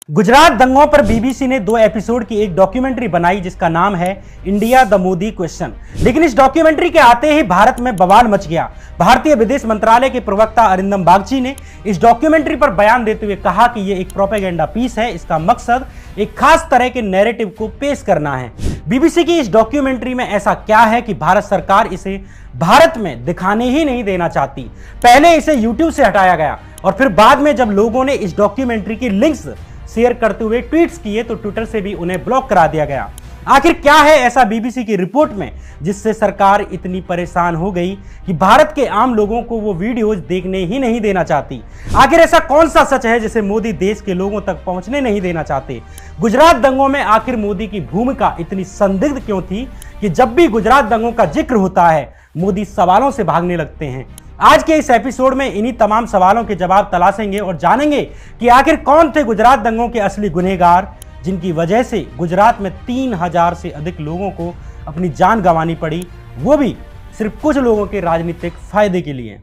गुजरात दंगों पर बीबीसी ने 2 एपिसोड की एक डॉक्यूमेंट्री बनाई जिसका नाम है इंडिया द मोदी क्वेश्चन। लेकिन इस डॉक्यूमेंट्री के आते ही भारत में बवाल मच गया। भारतीय विदेश मंत्रालय के प्रवक्ता अरिंदम बागची ने इस डॉक्यूमेंट्री पर बयान देते हुए कहा कि यह एक प्रोपेगेंडा पीस है। इसका मकसद एक खास तरह के नैरेटिव को पेश करना है। बीबीसी की इस डॉक्यूमेंट्री में ऐसा क्या है कि भारत सरकार इसे भारत में दिखाने ही नहीं देना चाहती। पहले इसे यूट्यूब से हटाया गया और फिर बाद में जब लोगों ने इस डॉक्यूमेंट्री की लिंक्स शेयर करते हुए ट्वीट्स किए तो ट्विटर से भी उन्हें ब्लॉक करा दिया गया। आखिर क्या है ऐसा बीबीसी की रिपोर्ट में जिससे सरकार इतनी परेशान हो गई कि भारत के आम लोगों को वो वीडियोज देखने ही नहीं देना चाहती? आखिर ऐसा कौन सा सच है जिसे मोदी देश के लोगों तक पहुंचने नहीं देना चाहते? गुजरात दंगों में आखिर मोदी की भूमिका इतनी संदिग्ध क्यों थी कि जब भी गुजरात दंगों का जिक्र होता है मोदी सवालों से भागने लगते हैं? आज के इस एपिसोड में इन्हीं तमाम सवालों के जवाब तलाशेंगे और जानेंगे कि आखिर कौन थे गुजरात दंगों के असली गुनहगार जिनकी वजह से गुजरात में 3000 से अधिक लोगों को अपनी जान गंवानी पड़ी, वो भी सिर्फ कुछ लोगों के राजनीतिक फायदे के लिए।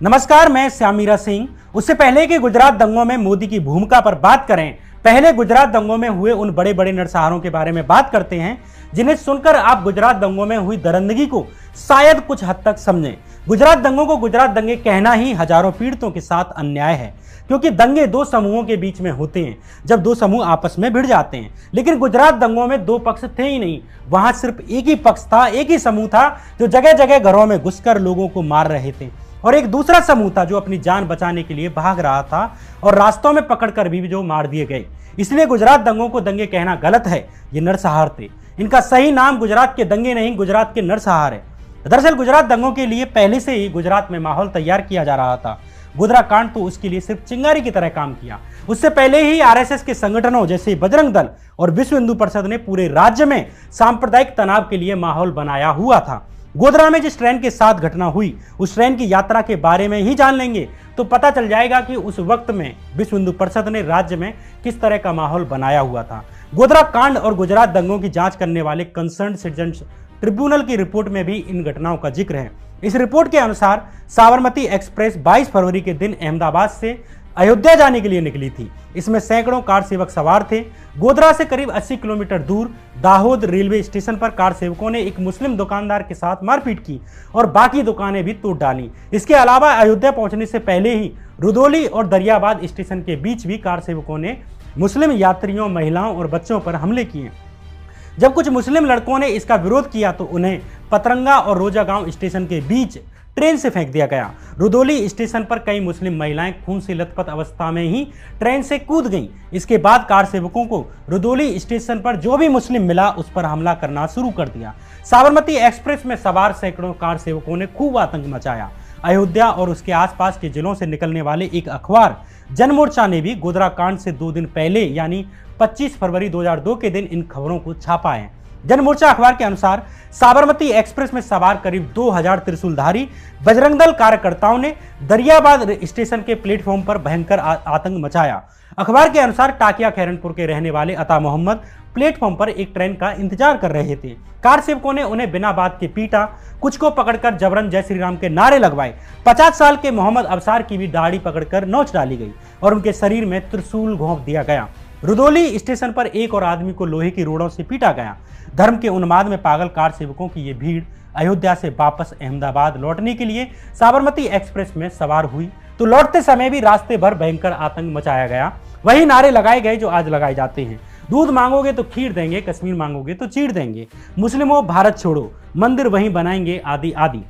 नमस्कार, मैं श्यामीरा सिंह। उससे पहले कि गुजरात दंगों में मोदी की भूमिका पर बात करें, पहले गुजरात दंगों में हुए उन बड़े बड़े नरसंहारों के बारे में बात करते हैं जिन्हें सुनकर आप गुजरात दंगों में हुई दरिंदगी को शायद कुछ हद तक समझें। गुजरात दंगों को गुजरात दंगे कहना ही हजारों पीड़ितों के साथ अन्याय है, क्योंकि दंगे 2 समूहों के बीच में होते हैं जब 2 समूह आपस में भिड़ जाते हैं। लेकिन गुजरात दंगों में 2 पक्ष थे ही नहीं, वहां सिर्फ एक ही पक्ष था, एक ही समूह था जो जगह जगह घरों में घुसकर लोगों को मार रहे थे, और एक दूसरा समूह था जो अपनी जान बचाने के लिए भाग रहा था और रास्तों में पकड़कर भी जो मार दिए गए। इसलिए गुजरात दंगों को दंगे कहना गलत है, ये नरसंहार थे। इनका सही नाम गुजरात के दंगे नहीं, गुजरात के नरसंहार है। दरअसल गुजरात दंगों के लिए पहले से ही गुजरात में माहौल तैयार किया जा रहा था। गोधरा कांड तो उसके लिए सिर्फ चिंगारी की तरह काम किया। उससे पहले ही आरएसएस के संगठनों जैसे बजरंग दल और विश्व हिंदू परिषद ने पूरे राज्य में सांप्रदायिक तनाव के लिए माहौल बनाया हुआ था। गोधरा में जिस ट्रेन के साथ घटना हुई उस ट्रेन की यात्रा के बारे में ही जान लेंगे तो पता चल जाएगा कि उस वक्त में विश्व हिंदू परिषद ने राज्य में किस तरह का माहौल बनाया हुआ था। गोधरा कांड और गुजरात दंगों की जांच करने वाले कंसर्न सिटीजन ट्रिब्यूनल की रिपोर्ट में भी इन घटनाओं का जिक्र है। इस रिपोर्ट के अनुसार साबरमती एक्सप्रेस 22 फरवरी के दिन अहमदाबाद से अयोध्या जाने के लिए निकली थी। इसमें सैकड़ों कार सेवक सवार थे। गोधरा से करीब 80 किलोमीटर दूर दाहोद रेलवे स्टेशन पर कार सेवकों ने एक मुस्लिम दुकानदार के साथ मारपीट की और बाकी दुकानें भी तोड़ डाली। इसके अलावा अयोध्या पहुंचने से पहले ही रुदौली और दरियाबाद स्टेशन के बीच भी कार सेवकों ने मुस्लिम यात्रियों, महिलाओं और बच्चों पर हमले किए। जब कुछ मुस्लिम लड़कों ने इसका विरोध किया तो उन्हें पतरंगा और रोजा गांव स्टेशन के बीच ट्रेन से फेंक दिया गया। रुदौली स्टेशन पर कई मुस्लिम महिलाएं खून से लथपथ अवस्था में ही ट्रेन से कूद गईं। इसके बाद कार सेवकों को रुदौली स्टेशन पर जो भी मुस्लिम मिला उस पर हमला करना शुरू कर दिया। साबरमती एक्सप्रेस में सवार सैकड़ों कार सेवकों ने खूब आतंक मचाया। अयोध्या और उसके आसपास के जिलों से निकलने वाले एक अखबार जनमोर्चा ने भी गोधरा कांड से 2 दिन पहले यानी 25 फरवरी 2002 के दिन इन खबरों को छापा है। जनमोर्चा अखबार के अनुसार साबरमती एक्सप्रेस में सवार करीब 2000 त्रिशूलधारी बजरंग दल कार्यकर्ताओं ने दरियाबाद स्टेशन के प्लेटफॉर्म पर भयंकर आतंक मचाया। अखबार के अनुसार टाकिया खैरनपुर के रहने वाले अता मोहम्मद प्लेटफॉर्म पर एक ट्रेन का इंतजार कर रहे थे। कार सेवकों ने उन्हें बिना बात के पीटा, कुछ को पकड़कर जबरन जय श्री राम के नारे लगवाए। 50 साल के मोहम्मद अबसार की भी दाढ़ी पकड़कर नोच डाली गई और उनके शरीर में त्रिशूल घोंप दिया गया। रुदौली स्टेशन पर एक और आदमी को लोहे की रोड़ों से पीटा गया। धर्म के उन्माद में पागल कार सेवकों की ये भीड़ अयोध्या से वापस अहमदाबाद लौटने के लिए साबरमती एक्सप्रेस में सवार हुई तो लौटते समय भी रास्ते भर भयंकर आतंक मचाया गया। वही नारे लगाए गए जो आज लगाए जाते हैं। दूध मांगोगे तो खीर देंगे, कश्मीर मांगोगे तो चीर देंगे, मुस्लिमों भारत छोड़ो, मंदिर वहीं बनाएंगे, आदि आदि।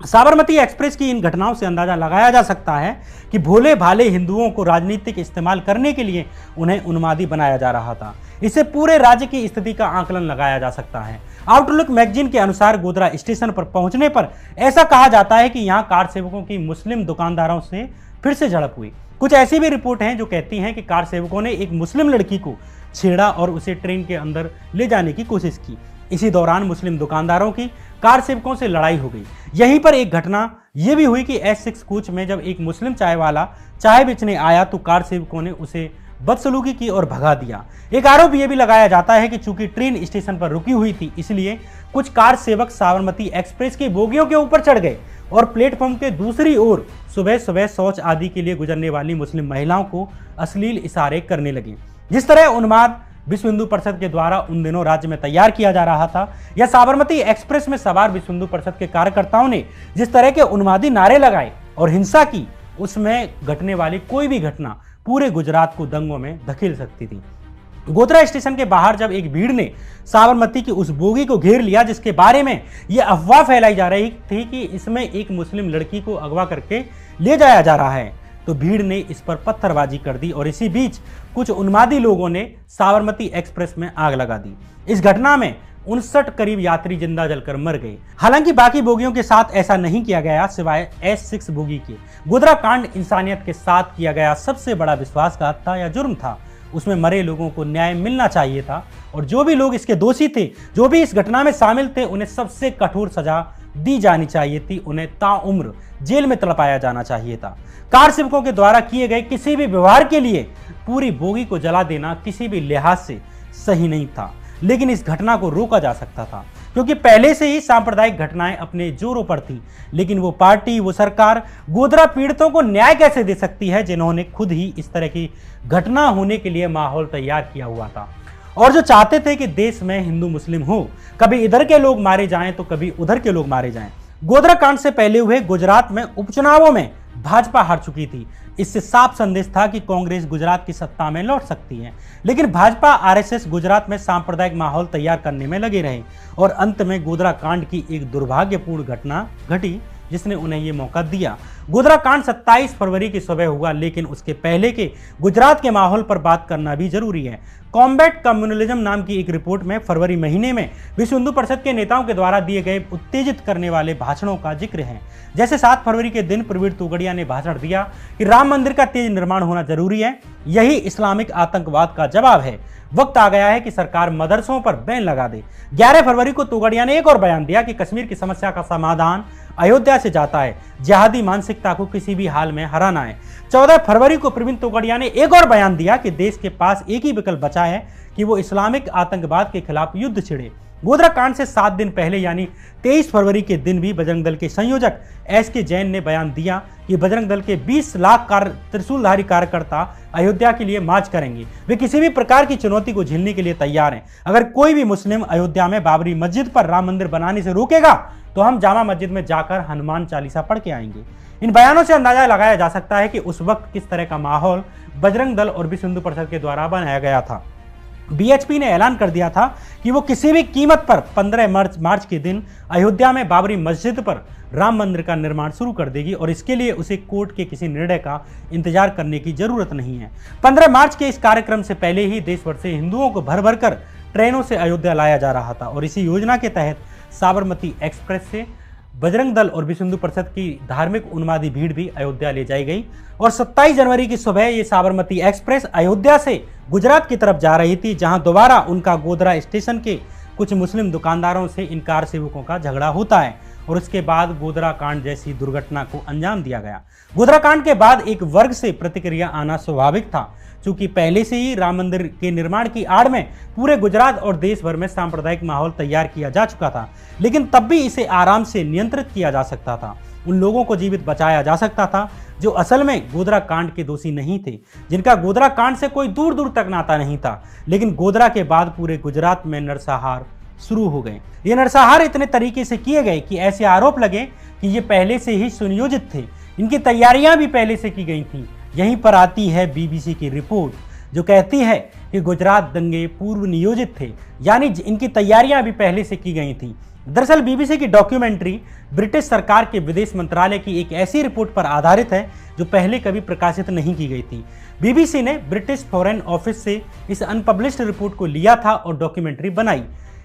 साबरमती एक्सप्रेस की इन घटनाओं से अंदाजा लगाया जा सकता है कि भोले भाले हिंदुओं को राजनीतिक इस्तेमाल करने के लिए उन्हें उन्मादी बनाया जा रहा था। इससे पूरे राज्य की स्थिति का आकलन लगाया जा सकता है। आउटलुक मैगजीन के अनुसार गोधरा स्टेशन पर पहुंचने पर ऐसा कहा जाता है कि यहां कार सेवकों की मुस्लिम दुकानदारों से फिर से झड़प हुई। कुछ ऐसी भी रिपोर्ट हैं जो कहती हैं कि कार सेवकों ने एक मुस्लिम लड़की को छेड़ा और उसे ट्रेन के अंदर ले जाने की कोशिश की। इसी दौरान मुस्लिम दुकानदारों की कार सेवकों से लड़ाई हो गई। यहीं पर एक घटना यह भी हुई कि S6 कोच में जब एक मुस्लिम चाय वाला चाय बेचने आया तो कार सेवकों ने उसे बदसलूकी की और भगा दिया। एक आरोप यह भी लगाया जाता है कि चूंकि ट्रेन स्टेशन पर रुकी हुई थी इसलिए कुछ कार सेवक साबरमती एक्सप्रेस की बोगियों के ऊपर चढ़ गए और प्लेटफॉर्म के दूसरी ओर सुबह सुबह शौच आदि के लिए गुजरने वाली मुस्लिम महिलाओं को अश्लील इशारे करने लगे। जिस तरह उन्माद विश्व हिंदू परिषद के द्वारा उन दिनों राज्य में तैयार किया जा रहा था, या साबरमती एक्सप्रेस में सवार विश्व हिंदू परिषद के कार्यकर्ताओं ने जिस तरह के उन्मादी नारे लगाए और हिंसा की, उसमें घटने वाली कोई भी घटना पूरे गुजरात को दंगों में धकेल सकती थी। गोधरा स्टेशन के बाहर जब एक भीड़ ने साबरमती की उस बोगी को घेर लिया जिसके बारे में यह अफवाह फैलाई जा रही थी कि इसमें एक मुस्लिम लड़की को अगवा करके ले जाया जा रहा है, तो भीड़ ने इस पर पत्थरबाजी कर दी और इसी बीच कुछ उन्मादी लोगों ने साबरमती एक्सप्रेस में आग लगा दी। इस घटना में 59 करीब यात्री जिंदा जलकर मर गए। हालांकि बाकी बोगियों के साथ ऐसा नहीं किया गया सिवाय S6 बोगी के। गोधरा कांड इंसानियत के साथ किया गया सबसे बड़ा विश्वासघात था या जुर्म था। उसमें मरे लोगों को न्याय मिलना चाहिए था और जो भी लोग इसके दोषी थे, जो भी इस घटना में शामिल थे, उन्हें सबसे कठोर सजा दी जानी चाहिए थी। उन्हें ताउम्र जेल में तड़पाया जाना चाहिए था। कार सेवकों के द्वारा किए गए किसी भी व्यवहार के लिए पूरी बोगी को जला देना किसी भी लिहाज से सही नहीं था, लेकिन इस घटना को रोका जा सकता था क्योंकि पहले से ही सांप्रदायिक घटनाएं अपने जोरों पर थी। लेकिन वो पार्टी, वो सरकार गोधरा पीड़ितों को न्याय कैसे दे सकती है जिन्होंने खुद ही इस तरह की घटना होने के लिए माहौल तैयार किया हुआ था और जो चाहते थे कि देश में हिंदू मुस्लिम हो, कभी इधर के लोग मारे जाएं तो कभी उधर के लोग मारे जाएं। गोधरा कांड से पहले हुए गुजरात में उपचुनावों में भाजपा हार चुकी थी। इससे साफ संदेश था कि कांग्रेस गुजरात की सत्ता में लौट सकती है, लेकिन भाजपा आरएसएस गुजरात में सांप्रदायिक माहौल तैयार करने में लगे रहे और अंत में गोधरा कांड की एक दुर्भाग्यपूर्ण घटना घटी जिसने उन्हें यह मौका दिया। गोधरा कांड 27 फरवरी की सुबह हुआ, लेकिन उसके पहले के गुजरात के माहौल पर बात करना भी जरूरी है। कॉम्बैट कम्युनलिज्म नाम की एक रिपोर्ट में फरवरी महीने में विश्व हिंदू परिषद के नेताओं के द्वारा दिए गए उत्तेजित करने वाले भाषणों का जिक्र है। जैसे 7 फरवरी के दिन प्रवीण तोगड़िया ने भाषण दिया कि राम मंदिर का तेज निर्माण होना जरूरी है, यही इस्लामिक आतंकवाद का जवाब है। वक्त आ गया है कि सरकार मदरसों पर बैन लगा दे। 11 फरवरी को तोगड़िया ने एक और बयान दिया कि कश्मीर की समस्या का समाधान अयोध्या से जाता है, जिहादी मानसिकता को किसी भी हाल में हराना है। 14 फरवरी को प्रवीण तोगड़िया ने एक और बयान दिया कि देश के पास एक ही विकल्प बचा है कि वो इस्लामिक आतंकवाद के खिलाफ युद्ध छिड़े। गोधरा कांड से 7 दिन पहले यानी 23 फरवरी के दिन भी बजरंग दल के संयोजक SK जैन ने बयान दिया कि बजरंग दल के 20 लाख त्रिशूलधारी कार्यकर्ता अयोध्या के लिए मार्च करेंगे। वे किसी भी प्रकार की चुनौती को झेलने के लिए तैयार हैं। अगर कोई भी मुस्लिम अयोध्या में बाबरी मस्जिद पर राम मंदिर बनाने से रोकेगा तो हम जामा मस्जिद में जाकर हनुमान चालीसा पढ़ के आएंगे। इन बयानों से अंदाजा लगाया जा सकता है कि उस वक्त किस तरह का माहौल बजरंग दल और विश्व हिंदू परिषद के द्वारा बनाया गया था। BHP ने ऐलान कर दिया था कि वो किसी भी कीमत पर 15 मार्च के दिन अयोध्या में बाबरी मस्जिद पर राम मंदिर का निर्माण शुरू कर देगी और इसके लिए उसे कोर्ट के किसी निर्णय का इंतजार करने की जरूरत नहीं है। 15 मार्च के इस कार्यक्रम से पहले ही देश भर से हिंदुओं को भर भर कर ट्रेनों से अयोध्या लाया जा रहा था और इसी योजना के तहत साबरमती एक्सप्रेस से बजरंग दल और विश्व हिंदू परिषद की धार्मिक उन्मादी भीड़ भी अयोध्या ले जाई गई और 27 जनवरी की सुबह ये साबरमती एक्सप्रेस अयोध्या से गुजरात की तरफ जा रही थी, जहां दोबारा उनका गोधरा स्टेशन के कुछ मुस्लिम दुकानदारों से इन कार सेवकों का झगड़ा होता है और उसके बाद गोधरा कांड जैसी दुर्घटना को अंजाम दिया गया। गोधरा कांड के बाद एक वर्ग से प्रतिक्रिया आना स्वाभाविक था, चूंकि पहले से ही राम मंदिर के निर्माण की आड़ में पूरे गुजरात और देश भर में सांप्रदायिक माहौल तैयार किया जा चुका था, लेकिन तब भी इसे आराम से नियंत्रित किया जा सकता था। उन लोगों को जीवित बचाया जा सकता था जो असल में गोधरा कांड के दोषी नहीं थे, जिनका गोधरा कांड से कोई दूर दूर तक नाता नहीं था। लेकिन गोधरा के बाद पूरे गुजरात में नरसंहार शुरू हो गए। ये नरसंहार इतने तरीके से किए गए कि ऐसे आरोप लगे कि ये पहले से ही सुनियोजित थे, इनकी तैयारियां भी पहले से की गई थी। यहीं पर आती है BBC की रिपोर्ट जो कहती है कि गुजरात दंगे पूर्व नियोजित थे, यानी इनकी तैयारियां भी पहले से की गई थी। दरअसल BBC की डॉक्यूमेंट्री ब्रिटिश सरकार के विदेश मंत्रालय की एक ऐसी रिपोर्ट पर आधारित है जो पहले कभी प्रकाशित नहीं की गई थी। BBC ने ब्रिटिश फॉरेन ऑफिस से इस अनपब्लिश्ड रिपोर्ट को लिया था और डॉक्यूमेंट्री बनाई।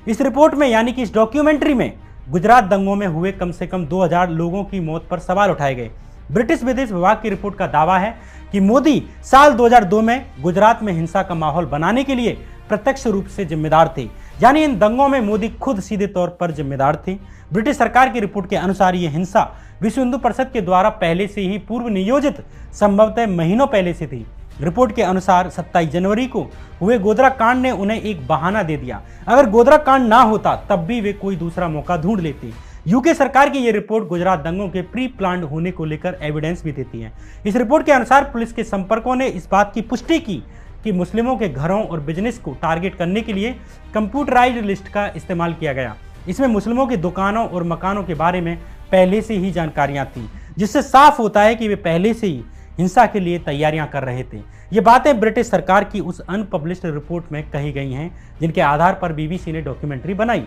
इस रिपोर्ट में यानी कि इस डॉक्यूमेंट्री में गुजरात दंगों में हुए कम से कम 2000 लोगों की मौत पर सवाल उठाए गए। ब्रिटिश विदेश विभाग की रिपोर्ट का दावा है कि मोदी साल 2002 में गुजरात में हिंसा का माहौल बनाने के लिए प्रत्यक्ष रूप से जिम्मेदार थे, यानी इन दंगों में मोदी खुद सीधे तौर पर जिम्मेदार थे। ब्रिटिश सरकार की रिपोर्ट के अनुसार ये हिंसा विश्व हिंदू परिषद के द्वारा पहले से ही पूर्व नियोजित, संभवतः महीनों पहले से थी। रिपोर्ट के अनुसार 27 जनवरी को हुए गोधरा कांड ने उन्हें एक बहाना दे दिया। अगर गोधरा कांड ना होता तब भी वे कोई दूसरा मौका ढूंढ लेते, यूके सरकार की यह रिपोर्ट गुजरात दंगों के प्री प्लान्ड होने को लेकर एविडेंस भी देती है। इस रिपोर्ट के अनुसार पुलिस के संपर्कों ने इस बात की पुष्टि की कि मुस्लिमों के घरों और बिजनेस को टारगेट करने के लिए कंप्यूटराइज्ड लिस्ट का इस्तेमाल किया गया। इसमें मुस्लिमों की दुकानों और मकानों के बारे में पहले से ही जानकारियां थी, जिससे साफ होता है कि वे पहले से ही हिंसा के लिए तैयारियां कर रहे थे। ये बातें ब्रिटिश सरकार की उस अनपब्लिश्ड रिपोर्ट में कही गई हैं, जिनके आधार पर बीबीसी ने डॉक्यूमेंट्री बनाई।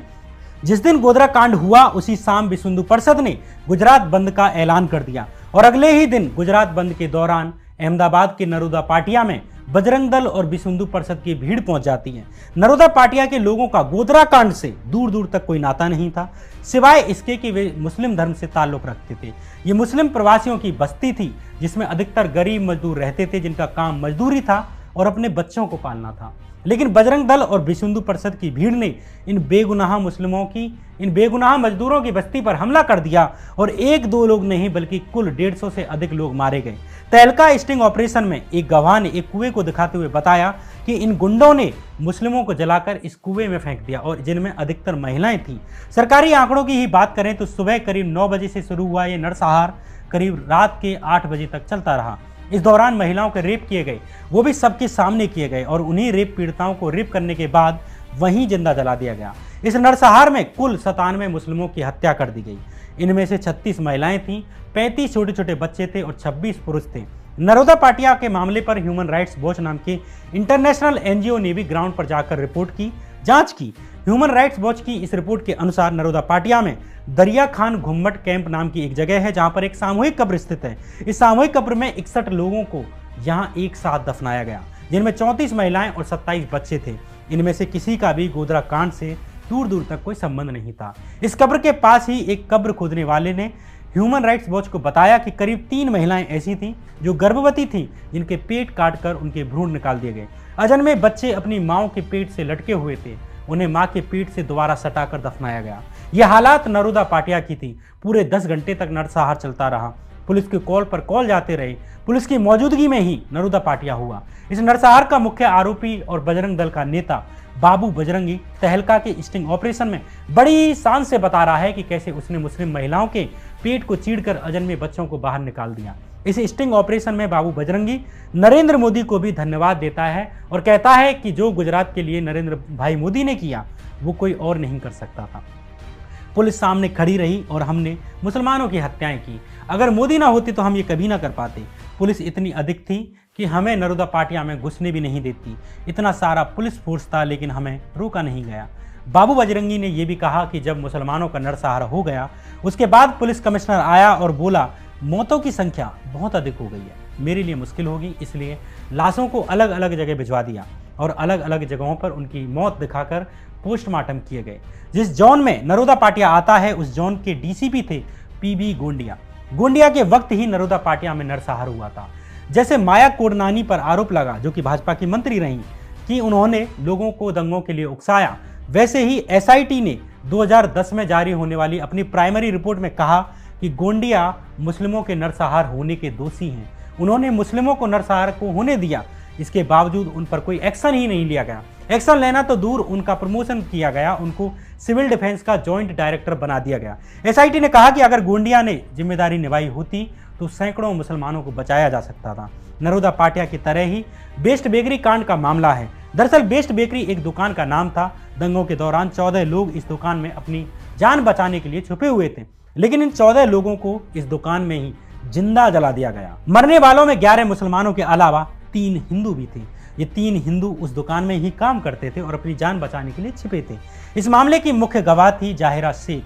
जिस दिन गोधरा कांड हुआ उसी शाम विश्व हिंदू परिषद ने गुजरात बंद का ऐलान कर दिया और अगले ही दिन गुजरात बंद के दौरान अहमदाबाद के नरोदा पाटिया में बजरंग दल और विश्व हिंदू परिषद की भीड़ पहुंच जाती है। नरोदा पाटिया के लोगों का गोधरा कांड से दूर दूर तक कोई नाता नहीं था, सिवाय इसके कि वे मुस्लिम धर्म से ताल्लुक रखते थे। ये मुस्लिम प्रवासियों की बस्ती थी, जिसमें अधिकतर गरीब मजदूर रहते थे, जिनका काम मजदूरी था और अपने बच्चों को पालना था। लेकिन बजरंग दल और विश्व हिंदू परिषद की भीड़ ने इन बेगुनाह मजदूरों की बस्ती पर हमला कर दिया और एक दो लोग नहीं बल्कि कुल 150 से अधिक लोग मारे गए। तहलका स्टिंग ऑपरेशन में एक गवाह ने एक कुएं को दिखाते हुए बताया कि इन गुंडों ने मुस्लिमों को जलाकर इस कुएं में फेंक दिया और जिनमें अधिकतर महिलाएं थीं। सरकारी आंकड़ों की ही बात करें तो सुबह करीब 9 बजे से शुरू हुआ ये नरसंहार करीब रात के 8 बजे तक चलता रहा। इस दौरान महिलाओं के रेप किए गए, वो भी सबके सामने किए गए और उन्हीं रेप पीड़िताओं को रेप करने के बाद वहीं जिंदा जला दिया गया। इस नरसंहार में कुल 97 मुस्लिमों की हत्या कर दी गई। इनमें से 36 महिलाएं थीं, 35 छोटे छोटे बच्चे थे और 26 पुरुष थे। नरोदा पाटिया के मामले पर ह्यूमन राइट्स वॉच नाम के इंटरनेशनल एनजीओ ने भी ग्राउंड पर जाकर रिपोर्ट की, जांच की। ह्यूमन राइट्स वॉच की इस रिपोर्ट के अनुसार नरोदा पाटिया में दरिया खान घुम्मट कैंप नाम की एक जगह है, जहां पर एक सामूहिक कब्र स्थित है। इस सामूहिक कब्र में 61 लोगों को यहां एक साथ दफनाया गया, जिनमें 34 महिलाएं और 27 बच्चे थे। इनमें से किसी का भी गोधरा कांड से दूर दूर तक कोई संबंध नहीं था। इस कब्र के पास ही एक कब्र खोदने वाले ने ह्यूमन राइट्स वॉच को बताया कि करीब 3 महिलाएं ऐसी थीं जो गर्भवती थीं, जिनके पेट काटकर उनके भ्रूण निकाल दिए गए। अजन्मे बच्चे अपनी मां के पेट से लटके हुए थे, उन्हें मां के पेट से दोबारा सटाकर दफनाया गया। यह हालात नरोदा पाटिया की थी। पूरे 10 घंटे तक नरसंहार चलता रहा। पुलिस के कॉल पर कॉल जाते रहे। पुलिस की मौजूदगी में ही नरोदा पाटिया हुआ। इस नरसंहार का मुख्य आरोपी और बजरंग दल का नेता बाबू बजरंगी तहलका के स्टिंग ऑपरेशन में बड़ी शान से बता रहा है कि कैसे उसने मुस्लिम महिलाओं के पेट को चीरकर अजन्मे बच्चों को बाहर निकाल दिया। इस स्टिंग ऑपरेशन में बाबू बजरंगी नरेंद्र मोदी को भी धन्यवाद देता है और कहता है कि जो गुजरात के लिए नरेंद्र भाई मोदी ने किया वो कोई और नहीं कर सकता था। पुलिस सामने खड़ी रही और हमने मुसलमानों की हत्याएं की। अगर मोदी ना होते तो हम ये कभी ना कर पाते। पुलिस इतनी अधिक थी कि हमें नरोदा पाटिया में घुसने भी नहीं देती। इतना सारा पुलिस फोर्स था, लेकिन हमें रोका नहीं गया। बाबू बजरंगी ने यह भी कहा कि जब मुसलमानों का नरसंहार हो गया उसके बाद पुलिस कमिश्नर आया और बोला मौतों की संख्या बहुत अधिक हो गई है, मेरे लिए मुश्किल होगी, इसलिए लाशों को अलग अलग जगह भिजवा दिया और अलग अलग जगहों पर उनकी मौत दिखाकर पोस्टमार्टम किए गए। जिस जोन में नरोदा पाटिया आता है उस जोन के डीसीपी थे पीबी गोंडिया। गोंडिया के वक्त ही नरोदा पाटिया में नरसंहार हुआ था। जैसे माया कोडनानी पर आरोप लगा, जो कि भाजपा की मंत्री रहीं, कि उन्होंने लोगों को दंगों के लिए उकसाया, वैसे ही एसआईटी ने 2010 में जारी होने वाली अपनी प्राइमरी रिपोर्ट में कहा कि गोंडिया मुस्लिमों के नरसंहार होने के दोषी हैं। उन्होंने मुस्लिमों को नरसंहार को होने दिया, इसके बावजूद उन पर कोई एक्शन ही नहीं लिया गया। एक्शन लेना तो दूर, उनका प्रमोशन किया गया, उनको सिविल डिफेंस का जॉइंट डायरेक्टर बना दिया गया। एसआईटी ने कहा कि अगर गोंडिया ने जिम्मेदारी निभाई होती तो सैकड़ों मुसलमानों को बचाया जा सकता था। नरोदा पाटिया की तरह ही बेस्ट बेकरी कांड का मामला है। दरअसल बेस्ट बेकरी एक दुकान का नाम था। दंगों के दौरान 14 लोग इस दुकान में अपनी जान बचाने के लिए छुपे हुए थे, लेकिन इन 14 लोगों को इस दुकान में ही जिंदा जला दिया गया। मरने वालों में 11 मुसलमानों के अलावा 3 हिंदू भी थे। ये 3 हिंदू उस दुकान में ही काम करते थे और अपनी जान बचाने के लिए छिपे थे। इस मामले की मुख्य गवाह थी जाहिरा शेख।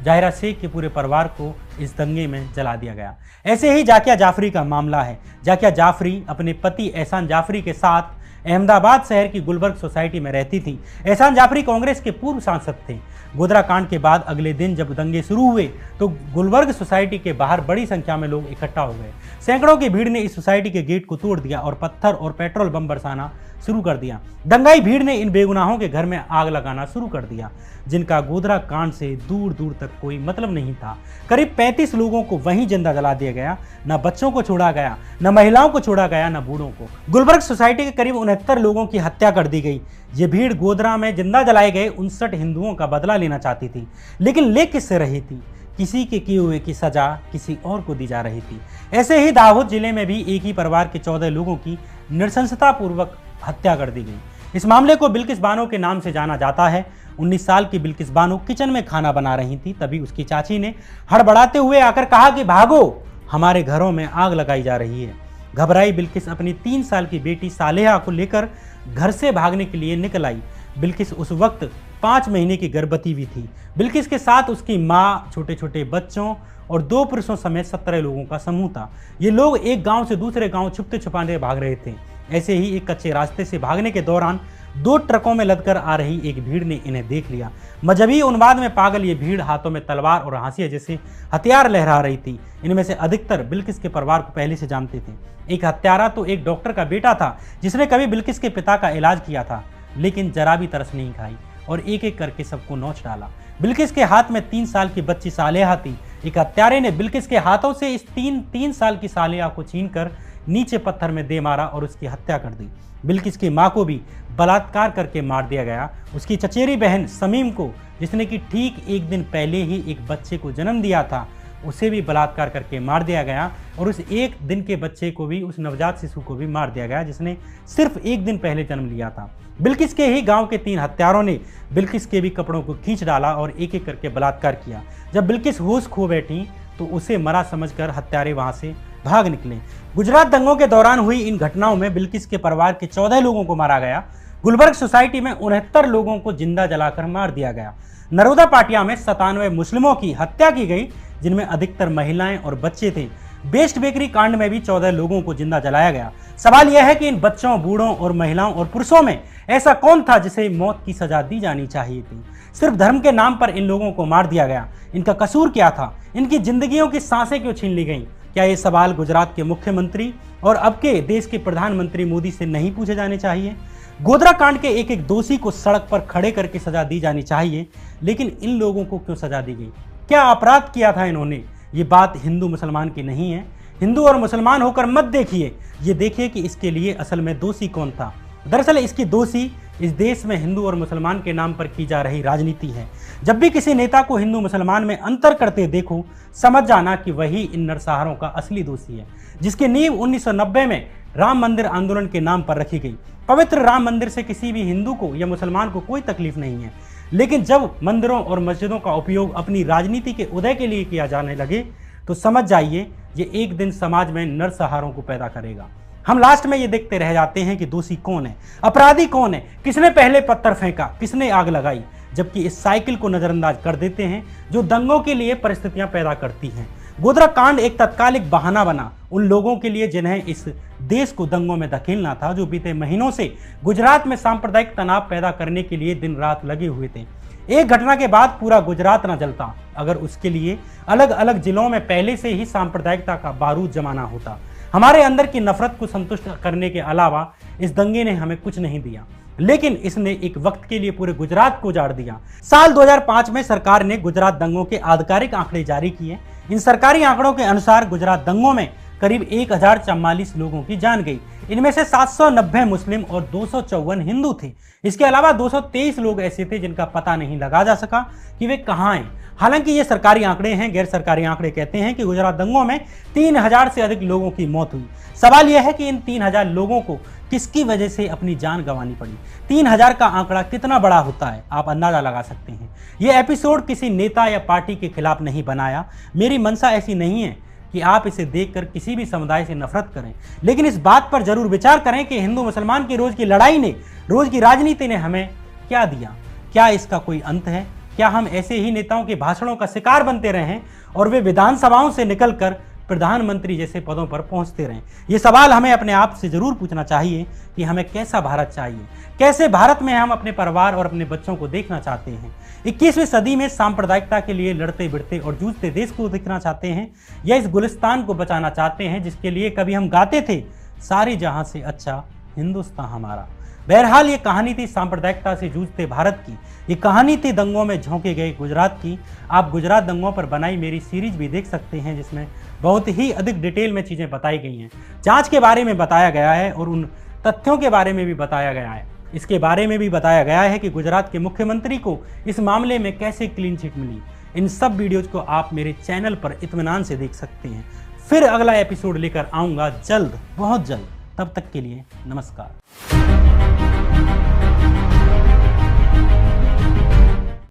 जाहिरा शेख के पूरे परिवार को इस दंगे में जला दिया गया। ऐसे ही जाकिया जाफरी का मामला है। जाकिया जाफरी अपने पति एहसान जाफरी के साथ अहमदाबाद शहर की गुलबर्ग सोसाइटी में रहती थी। एहसान जाफरी कांग्रेस के पूर्व सांसद थे। गोधरा कांड के बाद अगले दिन जब दंगे शुरू हुए तो गुलबर्ग सोसाइटी के बाहर बड़ी संख्या में लोग इकट्ठा हो गए। सैकड़ों की भीड़ ने इस सोसाइटी के गेट को तोड़ दिया और पत्थर और पेट्रोल बम बरसाना शुरू कर दिया। दंगाई भीड़ ने इन बेगुनाहों के घर में आग लगाना शुरू कर दिया, जिनका गोधरा कांड से दूर दूर तक कोई मतलब नहीं था। करीब 35 लोगों को वहीं जिंदा जला दिया गया। न बच्चों को छोड़ा गया, न महिलाओं को छोड़ा गया, न बूढ़ों को। गुलबर्ग सोसाइटी के करीब 69 लोगों की हत्या कर दी गई। ये भीड़ गोधरा में जिंदा जलाए गए 59 हिंदुओं का बदला लेना चाहती थी, लेकिन ले किससे रही थी? किसी के किए हुए की सजा किसी और को दी जा रही थी। ऐसे ही दाहोद जिले में भी एक ही परिवार के 14 लोगों की नृशंसतापूर्वक हत्या कर दी गई। इस मामले को बिल्किस बानो के नाम से जाना जाता है। 19 साल की बिल्किस बानो किचन में खाना बना रही थी, तभी उसकी चाची ने हड़बड़ाते हुए आकर कहा कि भागो, हमारे घरों में आग लगाई जा रही है। घबराई बिल्किस अपनी 3 साल की बेटी सालेहा को लेकर घर से भागने के लिए निकल आई। बिल्किस उस वक्त 5 महीने की गर्भवती भी थी। बिल्किस के साथ उसकी माँ, छोटे छोटे बच्चों और 2 पुरुषों समेत 17 लोगों का समूह था। ये लोग एक गांव से दूसरे गांव छुपते छुपाते भाग रहे थे। ऐसे ही एक कच्चे रास्ते से भागने के दौरान 2 ट्रकों में लदकर आ रही एक भीड़ ने इन्हें देख लिया। मजहबी उन्माद में पागल ये भीड़ हाथों में तलवार और हाशिया जैसे हथियार लहरा रही थी। इनमें से अधिकतर बिल्किस के परिवार को पहले से जानते थे। एक हत्यारा तो एक डॉक्टर का बेटा था, जिसने कभी बिल्किस के पिता का इलाज किया था, लेकिन जरा भी तरस नहीं खाई और एक एक करके सबको नोच डाला। बिल्किस के हाथ में 3 साल की बच्ची सालेहा थी। एक हत्यारे ने बिल्किस के हाथों से इस 3 साल की सालेहा को छीनकर नीचे पत्थर में दे मारा और उसकी हत्या कर दी। बिल्किस की मां को भी बलात्कार करके मार दिया गया। उसकी चचेरी बहन समीम को, जिसने कि ठीक एक दिन पहले ही एक बच्चे को जन्म दिया था, उसे भी बलात्कार करके मार दिया गया। और उस एक दिन के बच्चे को भी, उस नवजात शिशु को भी मार दिया गया, जिसने सिर्फ एक दिन पहले जन्म लिया था। बिल्किस के ही गांव के 3 हत्यारों ने बिल्किस के भी कपड़ों को खींच डाला और एक एक करके बलात्कार किया। जब बिल्किस होश खो बैठी तो उसे मरा समझकर हत्यारे वहां से भाग निकले। गुजरात दंगों के दौरान हुई इन घटनाओं में बिल्किस के परिवार के 14 लोगों को मारा गया। गुलबर्ग सोसाइटी में 69 लोगों को जिंदा जलाकर मार दिया गया। नरोदा पाटिया में 97 मुस्लिमों की हत्या की गई, जिनमें अधिकतर महिलाएं और बच्चे थे। बेस्ट बेकरी कांड में भी 14 लोगों को जिंदा जलाया गया। सवाल यह है कि इन बच्चों, बूढ़ों और महिलाओं और पुरुषों में ऐसा कौन था जिसे मौत की सजा दी जानी चाहिए थी? सिर्फ धर्म के नाम पर इन लोगों को मार दिया गया। इनका कसूर क्या था? इनकी जिंदगियों की सांसें क्यों छीन ली गईं? क्या ये सवाल गुजरात के मुख्यमंत्री और अब के देश के प्रधानमंत्री मोदी से नहीं पूछे जाने चाहिए? गोधरा कांड के एक एक दोषी को सड़क पर खड़े करके सजा दी जानी चाहिए, लेकिन इन लोगों को क्यों सजा दी गई? क्या अपराध किया था इन्होंने? ये बात हिंदू मुसलमान की नहीं है। हिंदू और मुसलमान होकर मत देखिए, ये देखिए कि इसके लिए असल में दोषी कौन था। दरअसल इसकी दोषी इस देश में हिंदू और मुसलमान के नाम पर की जा रही राजनीति है। जब भी किसी नेता को हिंदू मुसलमान में अंतर करते देखो, समझ जाना कि वही इन नरसंहारों का असली दोषी है, जिसकी नींव 1990 में राम मंदिर आंदोलन के नाम पर रखी गई। पवित्र राम मंदिर से किसी भी हिंदू को या मुसलमान को कोई तकलीफ नहीं है, लेकिन जब मंदिरों और मस्जिदों का उपयोग अपनी राजनीति के उदय के लिए किया जाने लगे तो समझ जाइए ये एक दिन समाज में नरसंहारों को पैदा करेगा। हम लास्ट में ये देखते रह जाते हैं कि दोषी कौन है, अपराधी कौन है, किसने पहले पत्थर फेंका, किसने आग लगाई, जबकि इस साइकिल को नजरअंदाज कर देते हैं जो दंगों के लिए परिस्थितियां पैदा करती हैं। गोधरा कांड एक तत्कालिक बहाना बना उन लोगों के लिए जिन्हें इस देश को दंगों में धकेलना था, जो बीते महीनों से गुजरात में सांप्रदायिक तनाव पैदा करने के लिए दिन रात लगे हुए थे। एक घटना के बाद पूरा गुजरात न जलता अगर उसके लिए अलग अलग जिलों में पहले से ही सांप्रदायिकता का बारूद जमाना होता। हमारे अंदर की नफरत को संतुष्ट करने के अलावा इस दंगे ने हमें कुछ नहीं दिया, लेकिन इसने एक वक्त के लिए पूरे गुजरात को उजाड़ दिया। साल 2005 में सरकार ने गुजरात दंगों के आधिकारिक आंकड़े जारी किए। इन सरकारी आंकड़ों के अनुसार गुजरात दंगों में करीब 1044 लोगों की जान गई। इनमें से 790 मुस्लिम और 254 हिंदू थे। इसके अलावा 223 लोग ऐसे थे जिनका पता नहीं लगा जा सका कि वे कहाँ हैं। हालांकि ये सरकारी आंकड़े हैं, गैर सरकारी आंकड़े कहते हैं कि गुजरात दंगों में 3000 से अधिक लोगों की मौत हुई। सवाल यह है कि इन 3000 लोगों को किसकी वजह से अपनी जान गंवानी पड़ी। 3000 का आंकड़ा कितना बड़ा होता है, आप अंदाजा लगा सकते हैं। यह एपिसोड किसी नेता या पार्टी के खिलाफ नहीं बनाया। मेरी मंशा ऐसी नहीं है कि आप इसे देखकर किसी भी समुदाय से नफरत करें, लेकिन इस बात पर जरूर विचार करें कि हिंदू मुसलमान की रोज की लड़ाई ने, रोज की राजनीति ने हमें क्या दिया। क्या इसका कोई अंत है? क्या हम ऐसे ही नेताओं के भाषणों का शिकार बनते रहें और वे विधानसभाओं से निकलकर प्रधानमंत्री जैसे पदों पर पहुंचते रहें? ये सवाल हमें अपने आप से जरूर पूछना चाहिए कि हमें कैसा भारत चाहिए, कैसे भारत में हम अपने परिवार और अपने बच्चों को देखना चाहते हैं। 21वीं सदी में सांप्रदायिकता के लिए लड़ते बिड़ते और जूझते देश को देखना चाहते हैं, या इस गुलिस्तान को बचाना चाहते हैं जिसके लिए कभी हम गाते थे, सारे जहां से अच्छा हिंदुस्तान हमारा। बहरहाल ये कहानी थी सांप्रदायिकता से जूझते भारत की। ये कहानी थी दंगों में झोंके गए गुजरात की। आप गुजरात दंगों पर बनाई मेरी सीरीज भी देख सकते हैं, जिसमें बहुत ही अधिक डिटेल में चीज़ें बताई गई हैं, जांच के बारे में बताया गया है और उन तथ्यों के बारे में भी बताया गया है। इसके बारे में भी बताया गया है कि गुजरात के मुख्यमंत्री को इस मामले में कैसे क्लीन चिट मिली। इन सब वीडियोज को आप मेरे चैनल पर इत्मीनान से देख सकते हैं। फिर अगला एपिसोड लेकर आऊँगा जल्द, बहुत जल्द। तब तक के लिए नमस्कार।